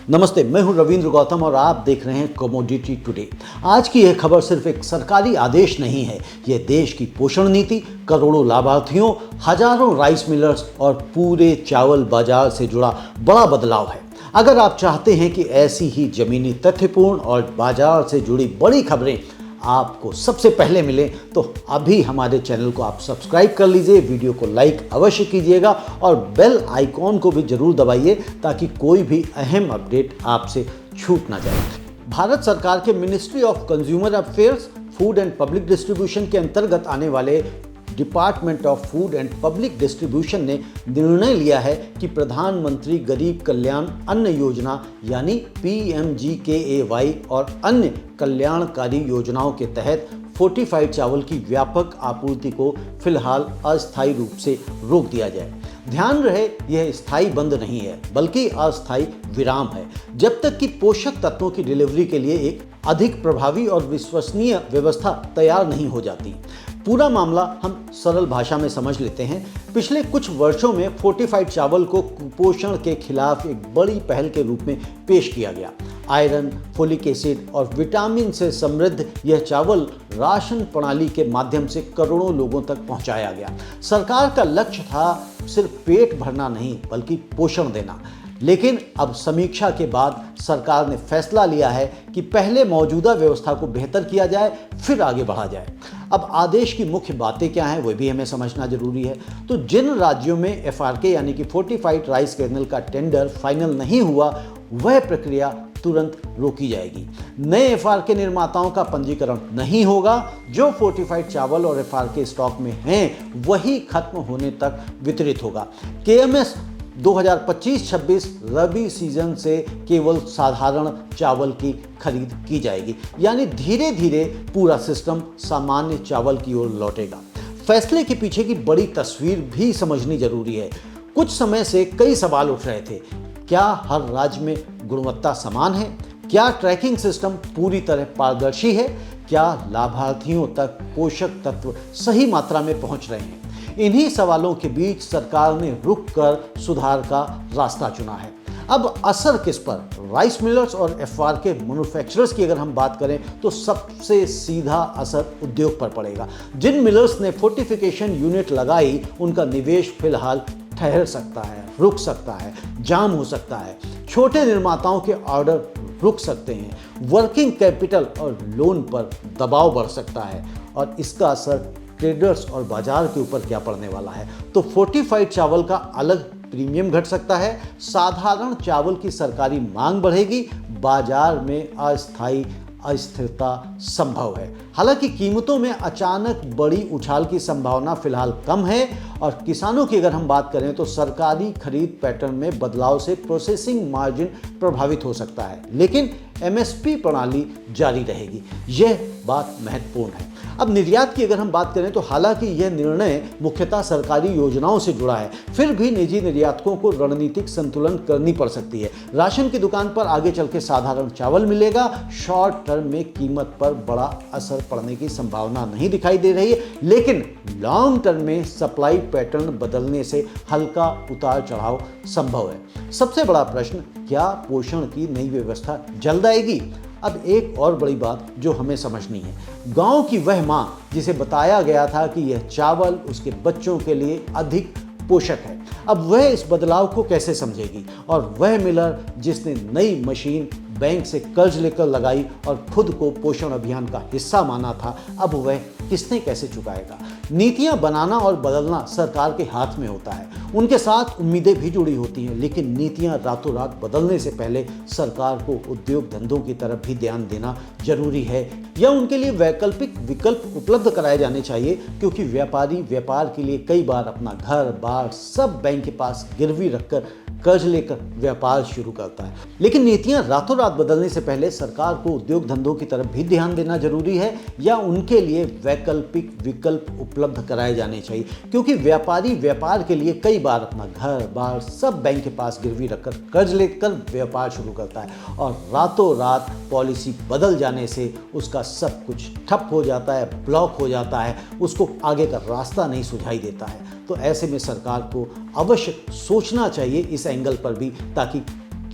नमस्ते, मैं हूं रविंद्र गौतम और आप देख रहे हैं कमोडिटी टुडे। आज की यह खबर सिर्फ एक सरकारी आदेश नहीं है, यह देश की पोषण नीति, करोड़ों लाभार्थियों, हजारों राइस मिलर्स और पूरे चावल बाजार से जुड़ा बड़ा बदलाव है। अगर आप चाहते हैं कि ऐसी ही जमीनी तथ्यपूर्ण और बाजार से जुड़ी बड़ी खबरें आपको सबसे पहले मिले तो अभी हमारे चैनल को आप सब्सक्राइब कर लीजिए, वीडियो को लाइक अवश्य कीजिएगा और बेल आइकॉन को भी जरूर दबाइए ताकि कोई भी अहम अपडेट आपसे छूट ना जाए। भारत सरकार के ministry of consumer affairs, food and public distribution के अंतर्गत आने वाले department of food and public distribution ने निर्णय लिया है कि प्रधानमंत्री गरीब कल्याण अन्न योजना यानी PMGKAY और अन्य कल्याणकारी योजनाओं के तहत फोर्टिफाइड चावल की व्यापक आपूर्ति को फिलहाल अस्थायी रूप से रोक दिया जाए। ध्यान रहे, यह स्थायी बंद नहीं है बल्कि अस्थायी विराम है, जब तक कि पोषक तत्वों की डिलीवरी के लिए एक अधिक प्रभावी और विश्वसनीय व्यवस्था तैयार नहीं हो जाती। पूरा मामला हम सरल भाषा में समझ लेते हैं। पिछले कुछ वर्षों में फोर्टिफाइड चावल को कुपोषण के खिलाफ एक बड़ी पहल के रूप में पेश किया गया। आयरन, फोलिक एसिड और विटामिन से समृद्ध यह चावल राशन प्रणाली के माध्यम से करोड़ों लोगों तक पहुंचाया गया। सरकार का लक्ष्य था सिर्फ पेट भरना नहीं बल्कि पोषण देना। लेकिन अब समीक्षा के बाद सरकार ने फैसला लिया है कि पहले मौजूदा व्यवस्था को बेहतर किया जाए, फिर आगे बढ़ा जाए। अब आदेश की मुख्य बातें क्या हैं, वह भी हमें समझना जरूरी है। तो जिन राज्यों में FRK यानी कि फोर्टिफाइड राइस कर्नल का टेंडर फाइनल नहीं हुआ, वह प्रक्रिया तुरंत रोकी जाएगी। नए FRK निर्माताओं का पंजीकरण नहीं होगा। जो फोर्टिफाइड चावल और FRK स्टॉक में हैं, वही खत्म होने तक वितरित होगा। KMS 2025-26 रबी सीजन से केवल साधारण चावल की खरीद की जाएगी, यानी धीरे धीरे पूरा सिस्टम सामान्य चावल की ओर लौटेगा। फैसले के पीछे की बड़ी तस्वीर भी समझनी जरूरी है। कुछ समय से कई सवाल उठ रहे थे। क्या हर राज्य में गुणवत्ता समान है? क्या ट्रैकिंग सिस्टम पूरी तरह पारदर्शी है? क्या लाभार्थियों तक पोषक तत्व सही मात्रा में पहुंच रहे हैं? इन्हीं सवालों के बीच सरकार ने रुक कर सुधार का रास्ता चुना है। अब असर किस पर? राइस मिलर्स और FRK मैन्युफैक्चरर्स की अगर हम बात करें तो सबसे सीधा असर उद्योग पर पड़ेगा। जिन मिलर्स ने फोर्टिफिकेशन यूनिट लगाई, उनका निवेश फिलहाल ठहर सकता है, रुक सकता है, जाम हो सकता है। छोटे निर्माताओं के ऑर्डर रुक सकते हैं। वर्किंग कैपिटल और लोन पर दबाव बढ़ सकता है और इसका असर ट्रेडर्स और बाजार के ऊपर क्या पड़ने वाला है। तो फोर्टिफाइड चावल का अलग प्रीमियम घट सकता है, साधारण चावल की सरकारी मांग बढ़ेगी, बाजार में अस्थायी अस्थिरता संभव है। हालांकि कीमतों में अचानक बड़ी उछाल की संभावना फिलहाल कम है और किसानों की अगर हम बात करें तो सरकारी खरीद पैटर्न में बदलाव से प्रोसेसिंग मार्जिन प्रभावित हो सकता है, लेकिन MSP प्रणाली जारी रहेगी। यह बात महत्वपूर्ण है। अब निर्यात की अगर हम बात करें तो हालांकि यह निर्णय मुख्यतः सरकारी योजनाओं से जुड़ा है, फिर भी निजी निर्यातकों को रणनीतिक संतुलन करनी पड़ सकती है। राशन की दुकान पर आगे चल के साधारण चावल मिलेगा। शॉर्ट टर्म में कीमत पर बड़ा असर पड़ने की संभावना नहीं दिखाई दे रही है, लेकिन लॉन्ग टर्म में सप्लाई पैटर्न बदलने से हल्का उतार चढ़ाव संभव है। सबसे बड़ा प्रश्न, क्या पोषण की नई व्यवस्था जल्द आएगी? अब एक और बड़ी बात जो हमें समझनी है, गांव की वह मां जिसे बताया गया था कि यह चावल उसके बच्चों के लिए अधिक पोषक है, अब वह इस बदलाव को कैसे समझेगी? और वह मिलर जिसने नई मशीन बैंक से कर्ज लेकर लगाई और खुद को पोषण अभियान का हिस्सा माना था, अब वह किसने कैसे चुकाएगा? नीतियां बनाना और बदलना सरकार के हाथ में होता है। उनके साथ उम्मीदें भी जुड़ी होती हैं, लेकिन नीतियां रातों रात बदलने से पहले सरकार को उद्योग धंधों की तरफ भी ध्यान देना जरूरी है, या उनके लिए वैकल्पिक विकल्प उपलब्ध कराए जाने चाहिए, क्योंकि व्यापारी व्यापार के लिए कई बार अपना घर बार सब बैंक के पास गिरवी रखकर कर्ज लेकर व्यापार शुरू करता है। लेकिन नीतियां रातों रात बदलने से पहले सरकार को उद्योग धंधों की तरफ भी ध्यान देना जरूरी है, या उनके लिए वैकल्पिक विकल्प उपलब्ध कराए जाने चाहिए, क्योंकि व्यापारी व्यापार के लिए कई बार अपना घर बार सब बैंक के पास गिरवी रखकर कर्ज लेकर व्यापार शुरू करता है और रातों रात पॉलिसी बदल जाने से उसका सब कुछ ठप हो जाता है, ब्लॉक हो जाता है, उसको आगे का रास्ता नहीं सुझाई देता है। तो ऐसे में सरकार को अवश्य सोचना चाहिए इस एंगल पर भी, ताकि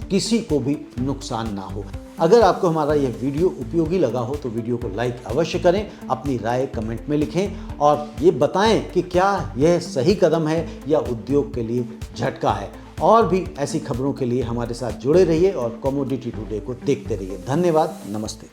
किसी को भी नुकसान ना हो। अगर आपको हमारा यह वीडियो उपयोगी लगा हो तो वीडियो को लाइक अवश्य करें, अपनी राय कमेंट में लिखें और ये बताएं कि क्या यह सही कदम है या उद्योग के लिए झटका है। और भी ऐसी खबरों के लिए हमारे साथ जुड़े रहिए और कमोडिटी टुडे को देखते रहिए। धन्यवाद, नमस्ते।